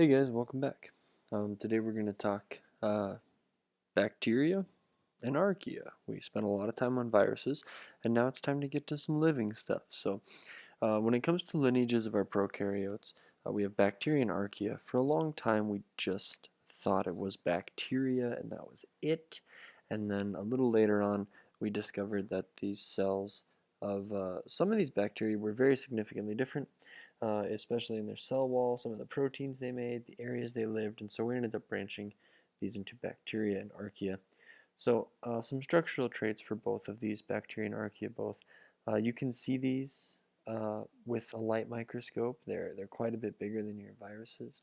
Hey guys, welcome back. Today we're going to talk bacteria and archaea. We spent a lot of time on viruses, and now it's time to get to some living stuff. So, when it comes to lineages of our prokaryotes, we have bacteria and archaea. For a long time, we just thought it was bacteria, and that was it. And then a little later on, we discovered that these cells of some of these bacteria were very significantly different, especially in their cell wall, some of the proteins they made, the areas they lived, and so we ended up branching these into bacteria and archaea. So some structural traits for both of these, bacteria and archaea both. You can see these with a light microscope. They're quite a bit bigger than your viruses.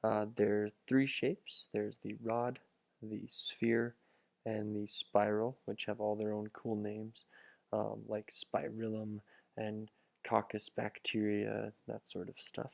There are three shapes. There's the rod, the sphere, and the spiral, which have all their own cool names, like spirillum and coccus bacteria, that sort of stuff.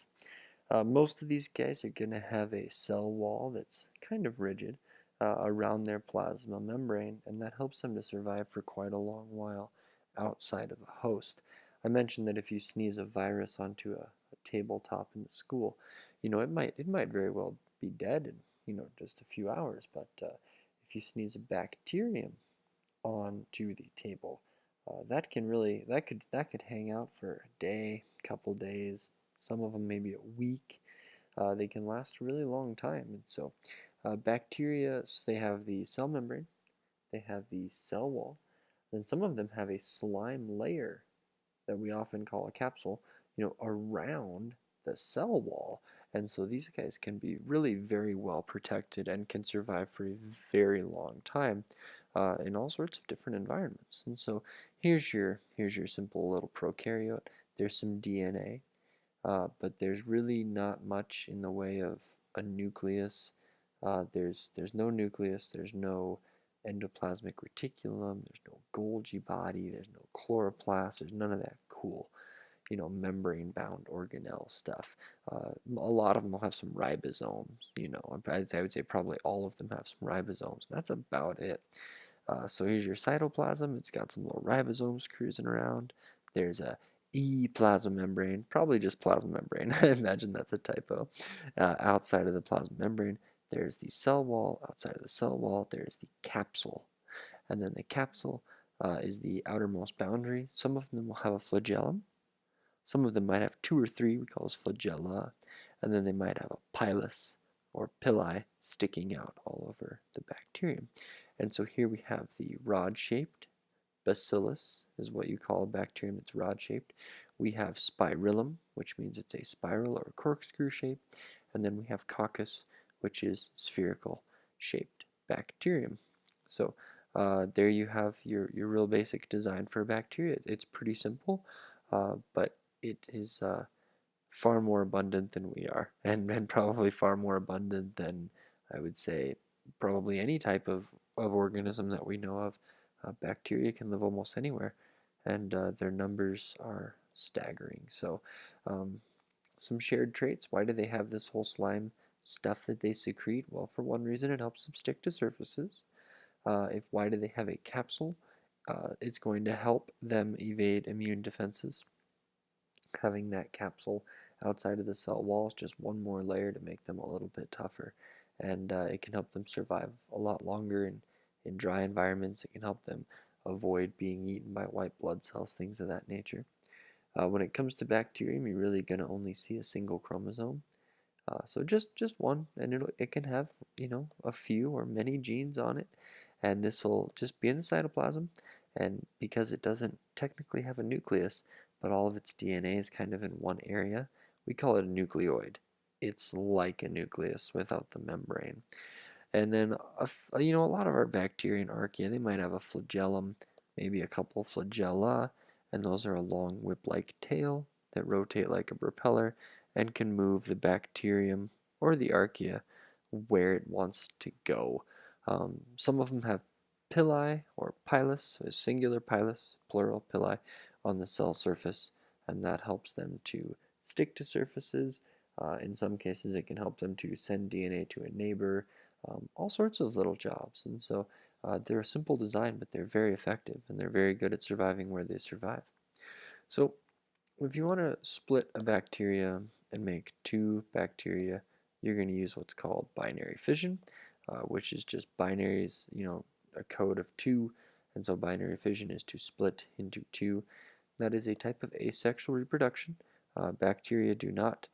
Most of these guys are going to have a cell wall that's kind of rigid around their plasma membrane, and that helps them to survive for quite a long while outside of a host. I mentioned that if you sneeze a virus onto a tabletop in the school, it might very well be dead in just a few hours. But if you sneeze a bacterium onto the table, that could hang out for a day, couple days, some of them maybe a week. They can last a really long time. And so bacteria, they have the cell membrane, they have the cell wall, then some of them have a slime layer that we often call a capsule, around the cell wall. And so these guys can be really very well protected and can survive for a very long time in all sorts of different environments. And so here's your simple little prokaryote. There's some DNA, but there's really not much in the way of a nucleus. There's no nucleus. There's no endoplasmic reticulum. There's no Golgi body. There's no chloroplast. There's none of that cool, membrane-bound organelle stuff. A lot of them will have some ribosomes. I would say probably all of them have some ribosomes. That's about it. So here's your cytoplasm. It's got some little ribosomes cruising around. There's a plasma membrane, probably just plasma membrane. I imagine that's a typo. Outside of the plasma membrane, there's the cell wall. Outside of the cell wall, there's the capsule. And then the capsule is the outermost boundary. Some of them will have a flagellum. Some of them might have two or three, we call those flagella. And then they might have a pilus or pili sticking out all over the bacterium. And so here we have the rod-shaped. Bacillus is what you call a bacterium that's rod-shaped. We have spirillum, which means it's a spiral or corkscrew shape. And then we have coccus, which is spherical shaped bacterium. So there you have your real basic design for a bacteria. It's pretty simple, but it is far more abundant than we are, and probably far more abundant than, I would say, probably any type of organism that we know of. Bacteria can live almost anywhere, and their numbers are staggering. So some shared traits. Why do they have this whole slime stuff that they secrete? Well, for one reason, it helps them stick to surfaces. Why do they have a capsule? It's going to help them evade immune defenses. Having that capsule outside of the cell wall is just one more layer to make them a little bit tougher, and it can help them survive a lot longer in dry environments. It can help them avoid being eaten by white blood cells, things of that nature. When it comes to bacterium, you're really going to only see a single chromosome. So just one, and it can have a few or many genes on it, and this will just be in the cytoplasm. And because it doesn't technically have a nucleus, but all of its DNA is kind of in one area, we call it a nucleoid. It's like a nucleus without the membrane. And then a lot of our bacteria and archaea, they might have a flagellum, maybe a couple flagella, and those are a long whip-like tail that rotate like a propeller and can move the bacterium or the archaea where it wants to go. Some of them have pili or pilus, so a singular pilus, plural pili, on the cell surface, and that helps them to stick to surfaces. In some cases, it can help them to send DNA to a neighbor, all sorts of little jobs. And so they're a simple design, but they're very effective, and they're very good at surviving where they survive. So if you want to split a bacteria and make two bacteria, you're going to use what's called binary fission, which is just binaries, a code of 2, and so binary fission is to split into 2. That is a type of asexual reproduction. Bacteria do not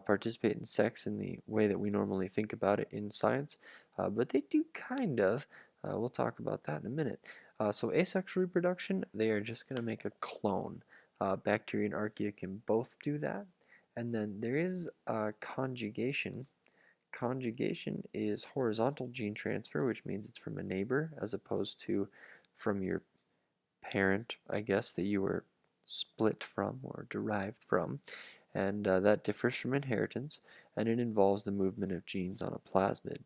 participate in sex in the way that we normally think about it in science, but they do kind of. We'll talk about that in a minute. So asexual reproduction, they are just going to make a clone. Bacteria and archaea can both do that. And then there is conjugation. Conjugation is horizontal gene transfer, which means it's from a neighbor as opposed to from your parent, I guess, that you were split from or derived from. And that differs from inheritance, and it involves the movement of genes on a plasmid.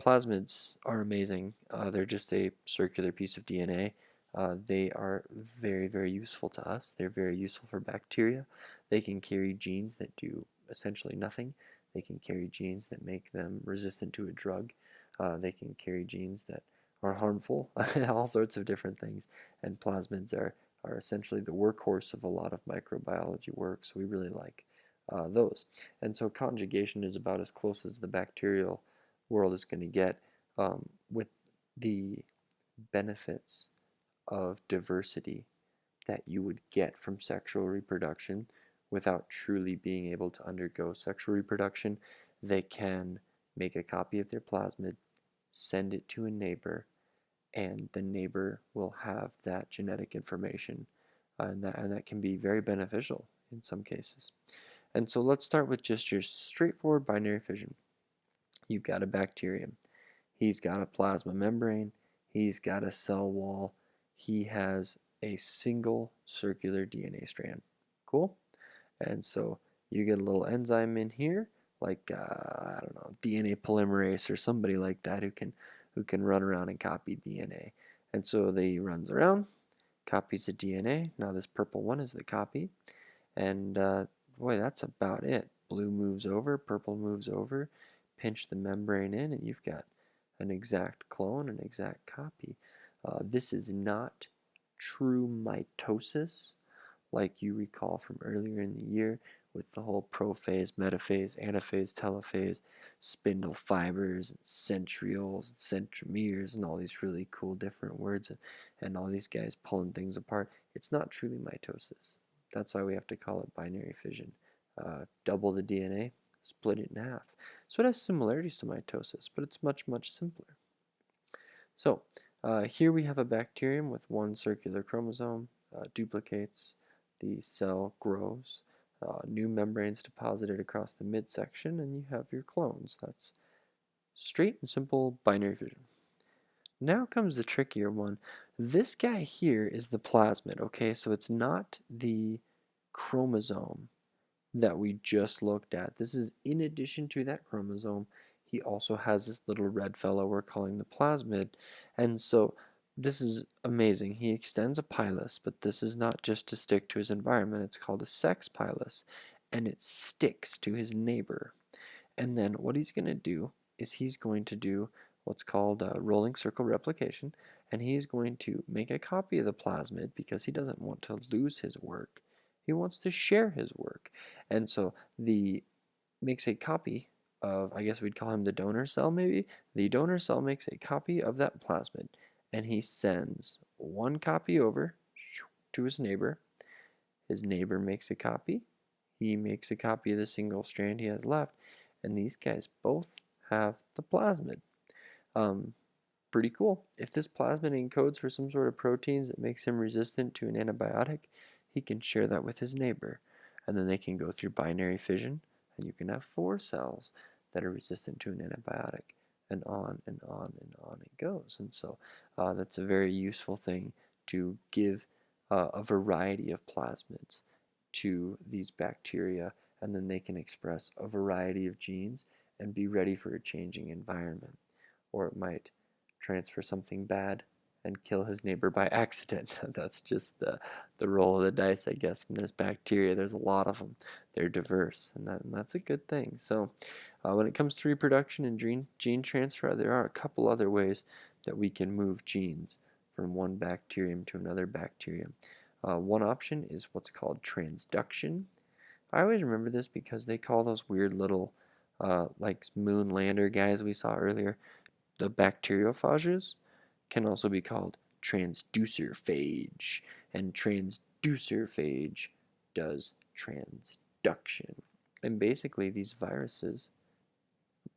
Plasmids are amazing. They're just a circular piece of DNA. They are very, very useful to us. They're very useful for bacteria. They can carry genes that do essentially nothing. They can carry genes that make them resistant to a drug. They can carry genes that are harmful, all sorts of different things. And plasmids are essentially the workhorse of a lot of microbiology work, so we really like those. And so conjugation is about as close as the bacterial world is going to get with the benefits of diversity that you would get from sexual reproduction without truly being able to undergo sexual reproduction. They can make a copy of their plasmid, send it to a neighbor, and the neighbor will have that genetic information, and that can be very beneficial in some cases. And so let's start with just your straightforward binary fission. You've got a bacterium. He's got a plasma membrane. He's got a cell wall. He has a single circular DNA strand. Cool? And so you get a little enzyme in here, like I don't know, DNA polymerase or somebody like that who can run around and copy DNA. And so he runs around, copies the DNA. Now this purple one is the copy, and boy, that's about it. Blue moves over, purple moves over, pinch the membrane in, and you've got an exact clone, an exact copy. This is not true mitosis, like you recall from earlier in the year with the whole prophase, metaphase, anaphase, telophase, spindle fibers, and centrioles, and centromeres, and all these really cool different words, and all these guys pulling things apart. It's not truly mitosis. That's why we have to call it binary fission. Double the DNA, split it in half. So it has similarities to mitosis, but it's much, much simpler. So here we have a bacterium with one circular chromosome, duplicates, the cell grows, new membranes deposited across the midsection, and you have your clones. That's straight and simple binary fission. Now comes the trickier one. This guy here is the plasmid, okay? So it's not the chromosome that we just looked at. This is in addition to that chromosome. He also has this little red fellow we're calling the plasmid. And so this is amazing. He extends a pilus, but this is not just to stick to his environment. It's called a sex pilus, and it sticks to his neighbor. And then what he's going to do is he's going to do what's called rolling circle replication, and he's going to make a copy of the plasmid because he doesn't want to lose his work. He wants to share his work. And so the makes a copy of, I guess we'd call him the donor cell maybe. The donor cell makes a copy of that plasmid, and he sends one copy over to his neighbor. His neighbor makes a copy. He makes a copy of the single strand he has left, and these guys both have the plasmid. Pretty cool. If this plasmid encodes for some sort of proteins that makes him resistant to an antibiotic, he can share that with his neighbor, and then they can go through binary fission, and you can have 4 cells that are resistant to an antibiotic, and on and on and on it goes. And so that's a very useful thing to give a variety of plasmids to these bacteria, and then they can express a variety of genes and be ready for a changing environment. Or it might transfer something bad and kill his neighbor by accident. That's just the roll of the dice, I guess. When there's bacteria, there's a lot of them. They're diverse, and that's a good thing. So when it comes to reproduction and gene transfer, there are a couple other ways that we can move genes from one bacterium to another bacterium. One option is what's called transduction. I always remember this because they call those weird little like moon lander guys we saw earlier, the bacteriophages can also be called transducer phage, and transducer phage does transduction. And basically, these viruses,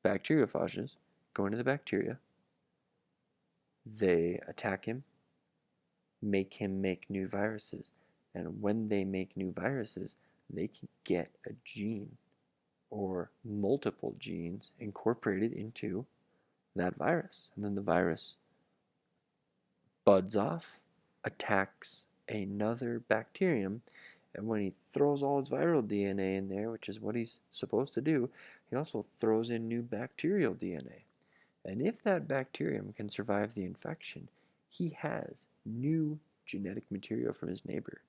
bacteriophages, go into the bacteria, they attack him, make him make new viruses. And when they make new viruses, they can get a gene or multiple genes incorporated into that virus. And then the virus buds off, attacks another bacterium, and when he throws all his viral DNA in there, which is what he's supposed to do, he also throws in new bacterial DNA. And if that bacterium can survive the infection, he has new genetic material from his neighbor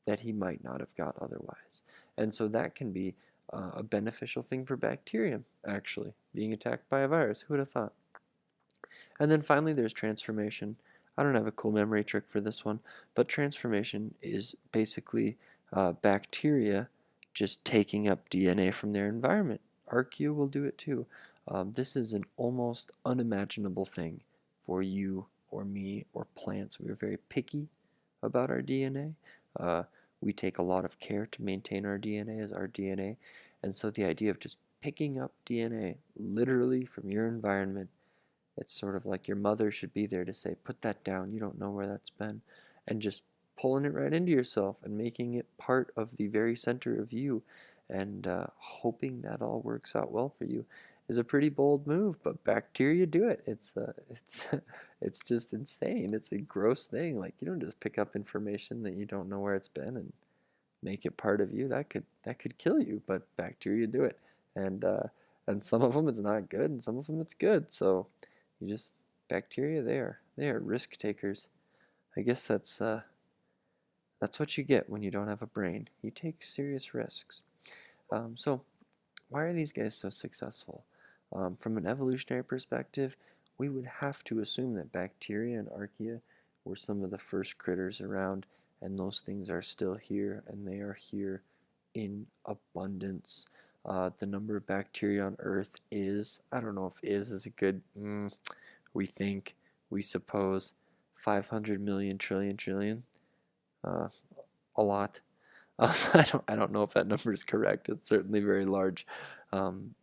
that he might not have got otherwise. And so that can be a beneficial thing for bacterium, actually, being attacked by a virus. Who would have thought? And then finally, there's transformation. I don't have a cool memory trick for this one, but transformation is basically bacteria just taking up DNA from their environment. Archaea will do it too. This is an almost unimaginable thing for you or me or plants. We are very picky about our DNA. We take a lot of care to maintain our DNA as our DNA. And so the idea of just picking up DNA literally from your environment, it's sort of like your mother should be there to say, put that down, you don't know where that's been. And just pulling it right into yourself and making it part of the very center of you and hoping that all works out well for you is a pretty bold move, but bacteria do it. It's just insane. It's a gross thing. Like you don't just pick up information that you don't know where it's been and make it part of you. That could kill you, but bacteria do it. And some of them it's not good, and some of them it's good. So you just bacteria they are risk takers. I guess that's what you get when you don't have a brain. You take serious risks. So why are these guys so successful? From an evolutionary perspective, we would have to assume that bacteria and archaea were some of the first critters around, and those things are still here, and they are here in abundance. The number of bacteria on Earth is, I don't know if is a good, we think, we suppose, 500 million trillion trillion, uh, a lot. I don't know if that number is correct. It's certainly very large. Um,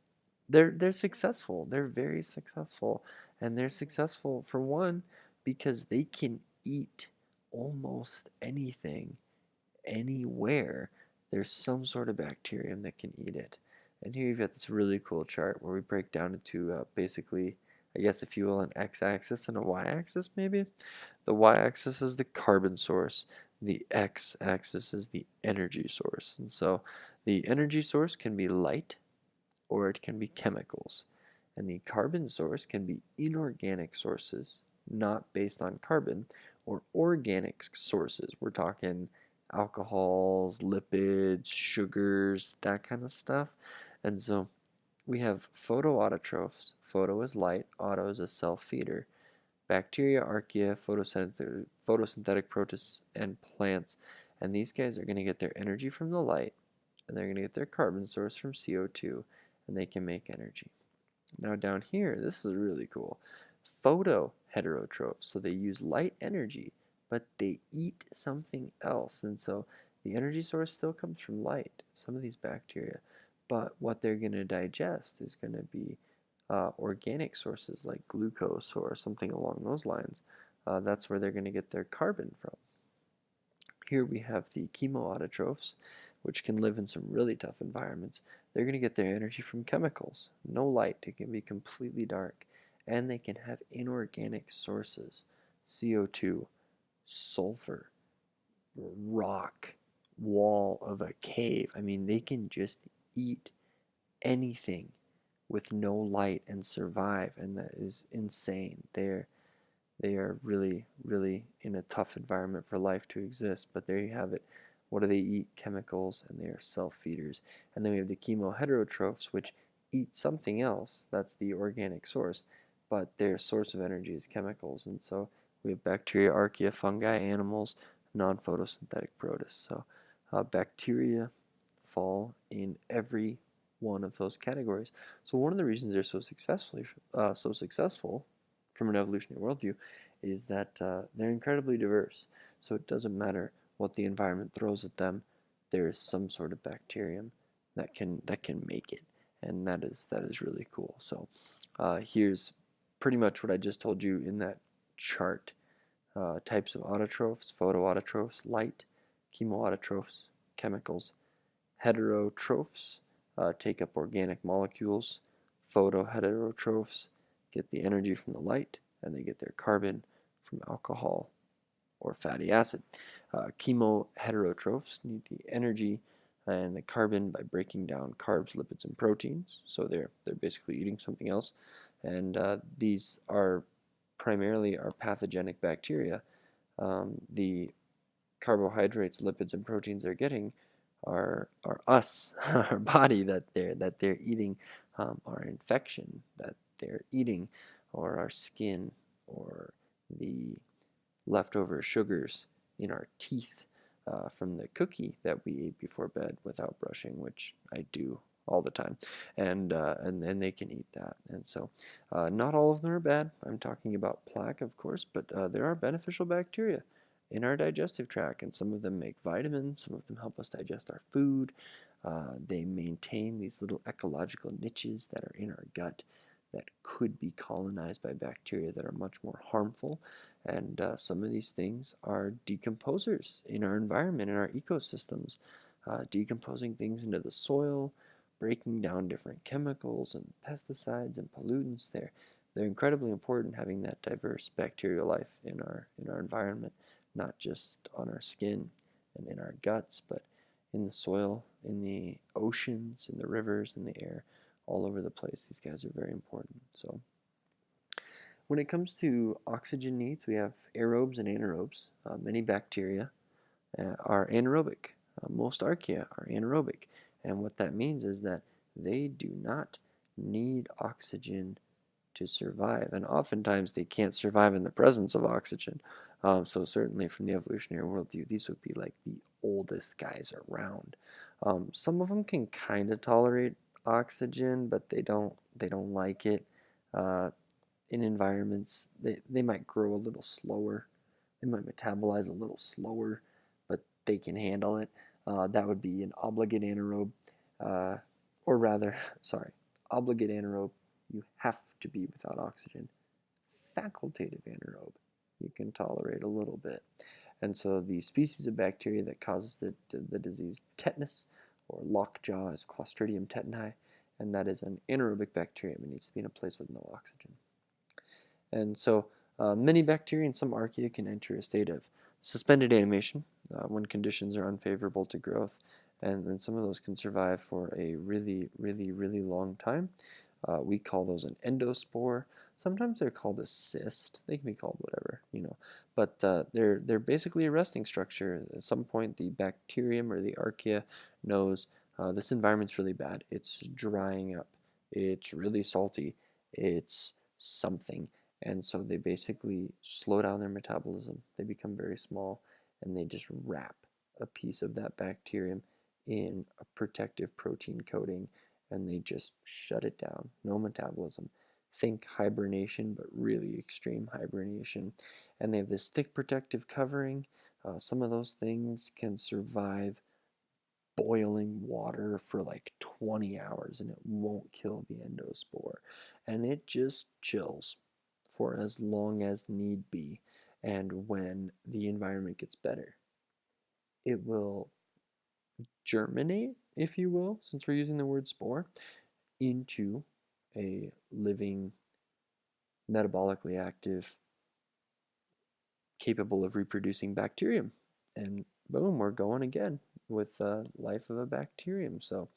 they're successful. They're very successful, and they're successful for one because they can eat almost anything, anywhere. There's some sort of bacterium that can eat it. And here you've got this really cool chart where we break down into basically, I guess if you will, an x-axis and a y-axis maybe. The y-axis is the carbon source. The x-axis is the energy source. And so the energy source can be light or it can be chemicals. And the carbon source can be inorganic sources, not based on carbon, or organic sources. We're talking alcohols, lipids, sugars, that kind of stuff. And so we have photoautotrophs. Photo is light, auto is a self-feeder. Bacteria, archaea, photosynthetic protists, and plants. And these guys are going to get their energy from the light, and they're going to get their carbon source from CO2, and they can make energy. Now down here, this is really cool. Photoheterotrophs, so they use light energy, but they eat something else. And so the energy source still comes from light, some of these bacteria, but what they're going to digest is going to be organic sources like glucose or something along those lines. That's where they're going to get their carbon from. Here we have the chemoautotrophs, which can live in some really tough environments. They're going to get their energy from chemicals. No light, it can be completely dark. And they can have inorganic sources, CO2, sulfur, rock, wall of a cave. I mean, they can just eat anything with no light and survive, and that is insane. They are really, really in a tough environment for life to exist, but there you have it. What do they eat? Chemicals, and they are self-feeders. And then we have the chemoheterotrophs, which eat something else. That's the organic source, but their source of energy is chemicals. And so we have bacteria, archaea, fungi, animals, non-photosynthetic protists. So bacteria fall in every one of those categories. So one of the reasons they're so successful from an evolutionary worldview is that they're incredibly diverse. So it doesn't matter what the environment throws at them, there is some sort of bacterium that can make it, and that is really cool. So here's pretty much what I just told you in that chart. Types of autotrophs: photoautotrophs, light; chemoautotrophs, chemicals; heterotrophs take up organic molecules; photoheterotrophs get the energy from the light, and they get their carbon from alcohol or fatty acid. Chemoheterotrophs need the energy and the carbon by breaking down carbs, lipids, and proteins. So they're basically eating something else, and these are primarily our pathogenic bacteria. The carbohydrates, lipids, and proteins they're getting are us, our body that they're eating, our infection that they're eating, or our skin, or the leftover sugars in our teeth from the cookie that we ate before bed without brushing, which I do all the time, and they can eat that. And so, not all of them are bad. I'm talking about plaque, of course, but there are beneficial bacteria in our digestive tract, and some of them make vitamins. Some of them help us digest our food. They maintain these little ecological niches that are in our gut that could be colonized by bacteria that are much more harmful. And some of these things are decomposers in our environment, in our ecosystems, decomposing things into the soil, breaking down different chemicals and pesticides and pollutants. They're incredibly important, having that diverse bacterial life in our environment, not just on our skin and in our guts, but in the soil, in the oceans, in the rivers, in the air, all over the place. These guys are very important. So when it comes to oxygen needs, we have aerobes and anaerobes. Many bacteria are anaerobic. Most archaea are anaerobic. And what that means is that they do not need oxygen to survive. And oftentimes they can't survive in the presence of oxygen. So certainly from the evolutionary worldview, these would be like the oldest guys around. Some of them can kind of tolerate oxygen, but they don't like it. In environments, they might grow a little slower. They might metabolize a little slower, but they can handle it. That would be an obligate anaerobe, or rather, sorry, obligate anaerobe. You have to be without oxygen. Facultative anaerobe, you can tolerate a little bit. And so the species of bacteria that causes the disease tetanus or lockjaw is Clostridium tetani, and that is an anaerobic bacterium. It needs to be in a place with no oxygen. And so many bacteria and some archaea can enter a state of suspended animation when conditions are unfavorable to growth, and then some of those can survive for a really, really, really long time. We call those an endospore. Sometimes they're called a cyst. They can be called whatever, but they're basically a resting structure. At some point, the bacterium or the archaea knows this environment's really bad. It's drying up. It's really salty. It's something. And so they basically slow down their metabolism. They become very small, and they just wrap a piece of that bacterium in a protective protein coating, and they just shut it down. No metabolism. Think hibernation, but really extreme hibernation. And they have this thick protective covering. Some of those things can survive boiling water for like 20 hours and it won't kill the endospore. And it just chills for as long as need be. And when the environment gets better, it will germinate, if you will, since we're using the word spore, into a living, metabolically active, capable of reproducing bacterium. And boom, we're going again with the life of a bacterium. So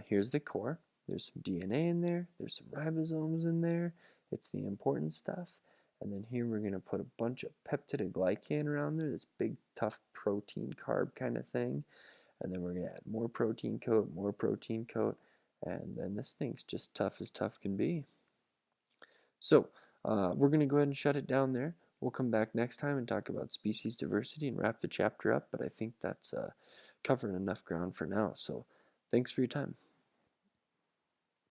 here's the core. There's some DNA in there. There's some ribosomes in there. It's the important stuff. And then here we're going to put a bunch of peptidoglycan around there, this big, tough protein carb kind of thing. And then we're going to add more protein coat, and then this thing's just tough as tough can be. So we're going to go ahead and shut it down there. We'll come back next time and talk about species diversity and wrap the chapter up, but I think that's covering enough ground for now. So thanks for your time.